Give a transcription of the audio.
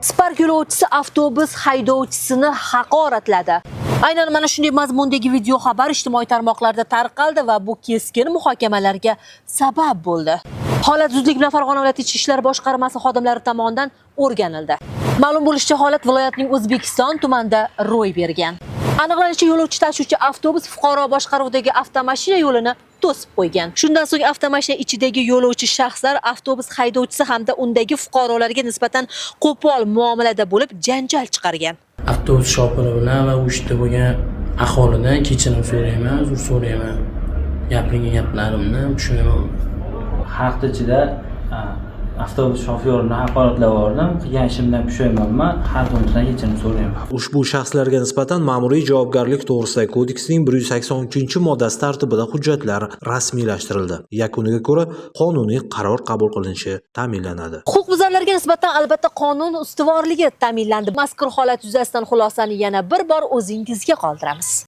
Spark yo'lovchisi avtobus haydovchisini haqoratladi. Aynan mana shunday mazmundagi video xabar ijtimoiy tarmoqlarda tarqaldi va bu keskin muhokamalarga sabab bo'ldi. Holat zudlik bilan Farg'ona viloyati Ichki ishlar boshqarmasi xodimlari tomonidan o'rganildi. Ma'lum bo'lishicha, holat viloyatning O'zbekiston tumanida ro'y bergan. Aniqlanishicha, yo'lovchi tashuvchi avtobus fuqaro boshqaruvidagi avtomashina yo'lini to'sib qo'ygan. Shundan so'ng avtomashina ichidagi yo'lovchi shaxslar avtobus haydovchisi hamda undagi fuqarolarga nisbatan qo'pol muomalada bo'lib, janjal chiqargan. Avtobus shofiri bilan va u ishda bo'lgan aholidan kechirim so'rayman, uzr so'rayman. Gapirgan gaplarimni tushunaman. Hafta ichida avtobus shoferini haqoratlab yubordim. Qilgan ishimdan pushaymonman. Har kimdan kechirim so'rayman. Ushbu shaxslarga nisbatan ma'muriy javobgarlik to'g'risidagi kodeksning 183-moddasi tartibida hujjatlar rasmiylashtirildi. Yakuniga ko'ra qonuniy qaror qabul qilinishi ta'minlanadi. Huquqbuzarlarga nisbatan albatta qonun ustuvorligi ta'minlandi. Mazkur holat yuzasidan xulosani yana bir bor o'zingizga qoldiramiz.